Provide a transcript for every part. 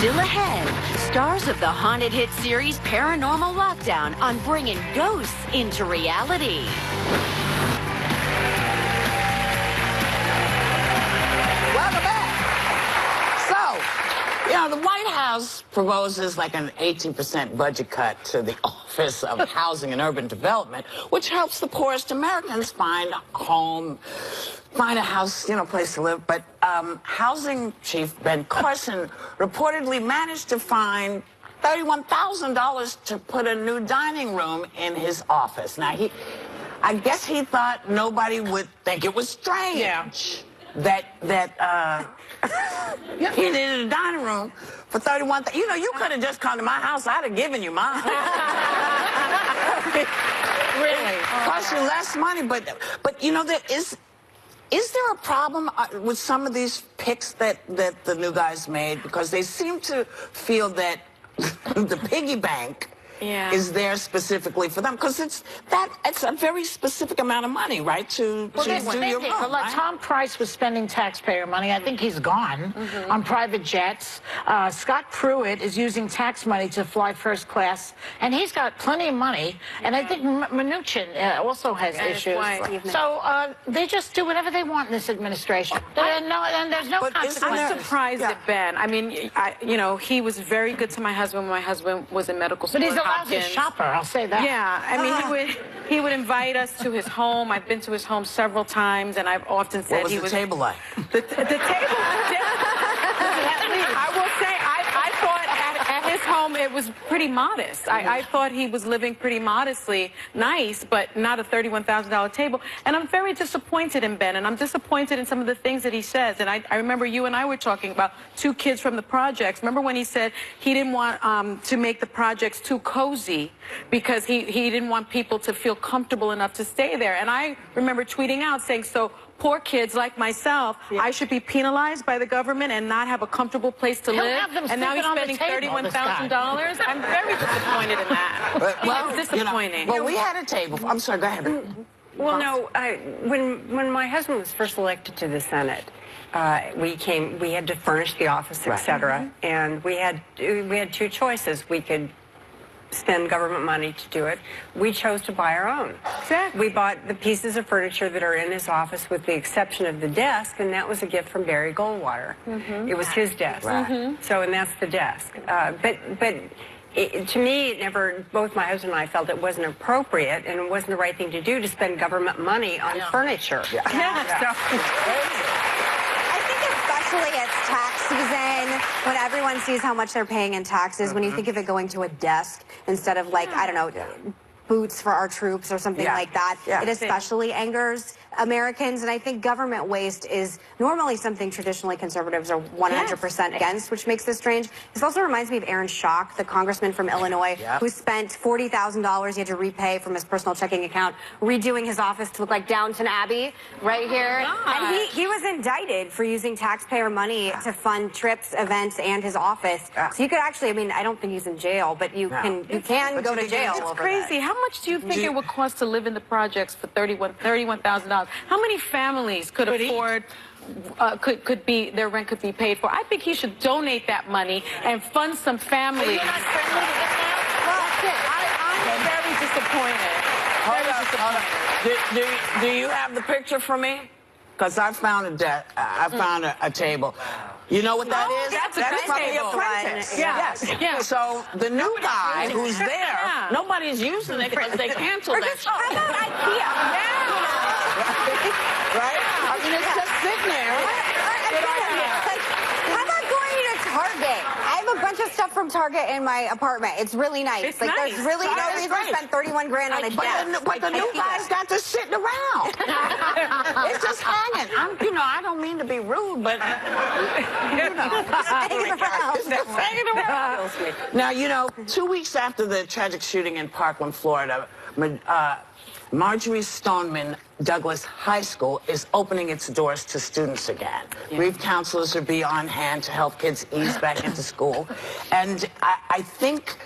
Still ahead, stars of the haunted hit series Paranormal Lockdown on bringing ghosts into reality. Welcome back. So, the White House proposes like an 18% budget cut to the Office of Housing and Urban Development, which helps the poorest Americans find a home, find a house, place to live. But Housing Chief Ben Carson reportedly managed to find $31,000 to put a new dining room in his office. Now, I guess he thought nobody would think it was strange that he needed a dining room for $31,000. You could have just come to my house. I'd have given you mine. Really? Cost you less money, but is there a problem with some of these picks that the new guys made? Because they seem to feel that the piggy bank is there specifically for them, because it's a very specific amount of money, right? To do your room, right? Tom Price was spending taxpayer money. I think he's gone on private jets. Scott Pruitt is using tax money to fly first class, and he's got plenty of money. And I think Mnuchin also has issues. So they just do whatever they want in this administration. And there's no consequences. I'm surprised at Ben. I mean, he was very good to my husband when my husband was in medical school. But he's a lousy shopper, I'll say that. Yeah, I mean, he would invite us to his home. I've been to his home several times, and I've often said what was the table like? The table. I will say, I thought at his home it was pretty modest. I thought he was living pretty modestly, nice, but not a $31,000 table. And I'm very disappointed in Ben, and I'm disappointed in some of the things that he says. And I remember you and I were talking about two kids from the projects. Remember when he said he didn't want to make the projects too cozy because he didn't want people to feel comfortable enough to stay there. And I remember tweeting out saying, so poor kids like myself, I should be penalized by the government and not have a comfortable place to live. And now he's spending $31,000. I'm very disappointed in that. It's disappointing. Well, we had a table. I'm sorry, go ahead. Well, no, when my husband was first elected to the Senate, we had to furnish the office, etc. And we had two choices. We could spend government money to do it. We chose to buy our own. Exactly. We bought the pieces of furniture that are in his office with the exception of the desk, and that was a gift from Barry Goldwater. It was his desk. So, and that's the desk. To me, both my husband and I felt it wasn't appropriate and it wasn't the right thing to do to spend government money on furniture. Especially it's tax season, when everyone sees how much they're paying in taxes, when you think of it going to a desk instead of, like, I don't know, boots for our troops or something like that, it especially angers Americans. And I think government waste is normally something traditionally conservatives are 100% against, which makes this strange. This also reminds me of Aaron Schock, the congressman from Illinois, who spent $40,000 he had to repay from his personal checking account, redoing his office to look like Downton Abbey right here. And he was indicted for using taxpayer money to fund trips, events, and his office. So you could actually, I mean, I don't think he's in jail, but you can go to jail. It's crazy. How much do you think it would cost to live in the projects for $31,000? How many families could afford, their rent could be paid for? I think he should donate that money and fund some families. I'm very disappointed. Hold up. Do you have the picture for me? Because I found a table. You know what that is? That's probably a Apprentice. Yes. So the new guy who's there, nobody's using it because they canceled that show. How about IKEA? Right? I mean, it's just sitting there. How about going to Target? I have a bunch of stuff from Target in my apartment. It's really nice. It's nice. There's really no reason to spend $31 grand on a desk. But the new guy's got this sitting around. It's just hanging. I don't mean to be rude, but it's just hanging around. Now, 2 weeks after the tragic shooting in Parkland, Florida, Marjorie Stoneman Douglas High School is opening its doors to students again. Grief counselors will be on hand to help kids ease back into school. And I think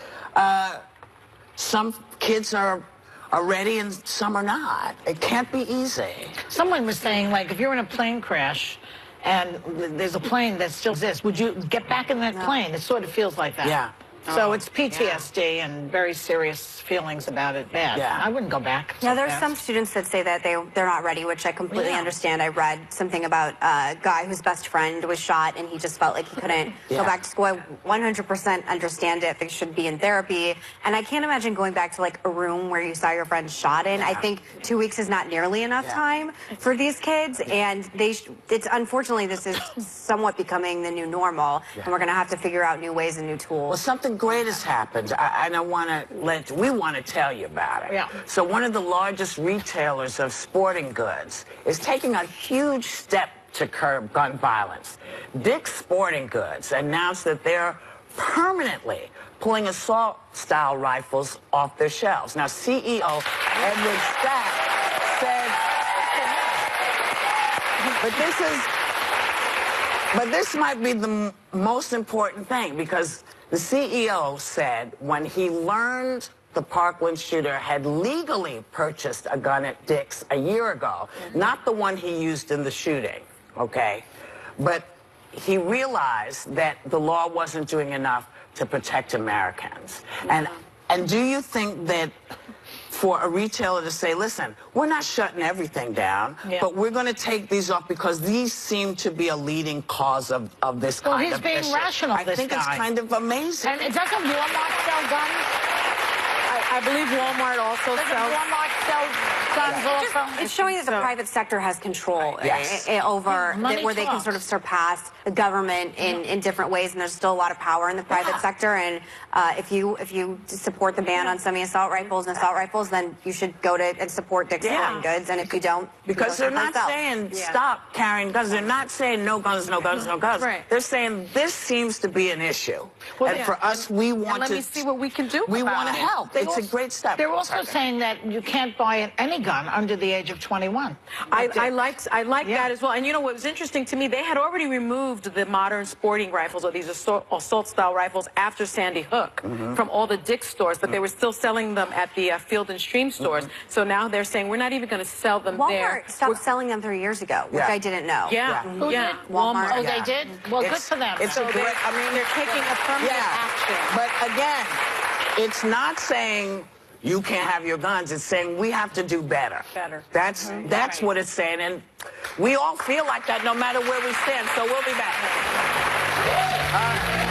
some kids are ready and some are not. It can't be easy. Someone was saying, like, if you're in a plane crash and there's a plane that still exists. Would you get back in that plane? It sort of feels like that. Yeah. So it's PTSD and very serious feelings about it. Bad. Yeah. I wouldn't go back. Yeah, there's some students that say that they're not ready, which I completely understand. I read something about a guy whose best friend was shot, and he just felt like he couldn't go back to school. I 100% understand it. They should be in therapy, and I can't imagine going back to like a room where you saw your friend shot in. I think 2 weeks is not nearly enough time for these kids, and it's unfortunately this is somewhat becoming the new normal, and we're going to have to figure out new ways and new tools. Well, something great has happened, and we want to tell you about it. Yeah. So one of the largest retailers of sporting goods is taking a huge step to curb gun violence. Dick's Sporting Goods announced that they're permanently pulling assault-style rifles off their shelves. Now, CEO Edward Stack said, but this might be the most important thing, because the CEO said when he learned the Parkland shooter had legally purchased a gun at Dick's a year ago, not the one he used in the shooting, okay? But he realized that the law wasn't doing enough to protect Americans. And do you think that for a retailer to say, listen, we're not shutting everything down, but we're going to take these off because these seem to be a leading cause of this kind of issue. Well, he's being rational, I think it's kind of amazing. And doesn't Walmart sell guns? I believe Walmart also Doesn't sells. Walmart sell guns also? It's showing that the private sector has control Yes. over Money where they can talks. sort of surpass the government in different ways, and there's still a lot of power in the private sector. And if you support the ban on semi-assault rifles and assault rifles, then you should go to and support Dick's Sporting Goods. And if you don't, because they're not saying stop carrying guns. They're not saying no guns, no guns, no guns. Right. They're saying this seems to be an issue. And for us, we want let to me see what we can do We about want to it. help. It's a great step. They're also saying that you can't buy any gun under the age of 21. I like that as well. And you know what was interesting to me? They had already removed the modern sporting rifles, or these assault-style rifles, after Sandy Hook from all the Dick's stores, but they were still selling them at the Field and Stream stores. So now they're saying we're not even going to sell them there. Walmart stopped selling them 3 years ago, which I didn't know. Who did? Walmart. Oh, they did? Well, good for them. It's So a great, I mean, They're taking affirmative action. But again, it's not saying you can't have your guns. It's saying we have to do better. That's what it's saying. And we all feel like that no matter where we stand. So we'll be back. All right.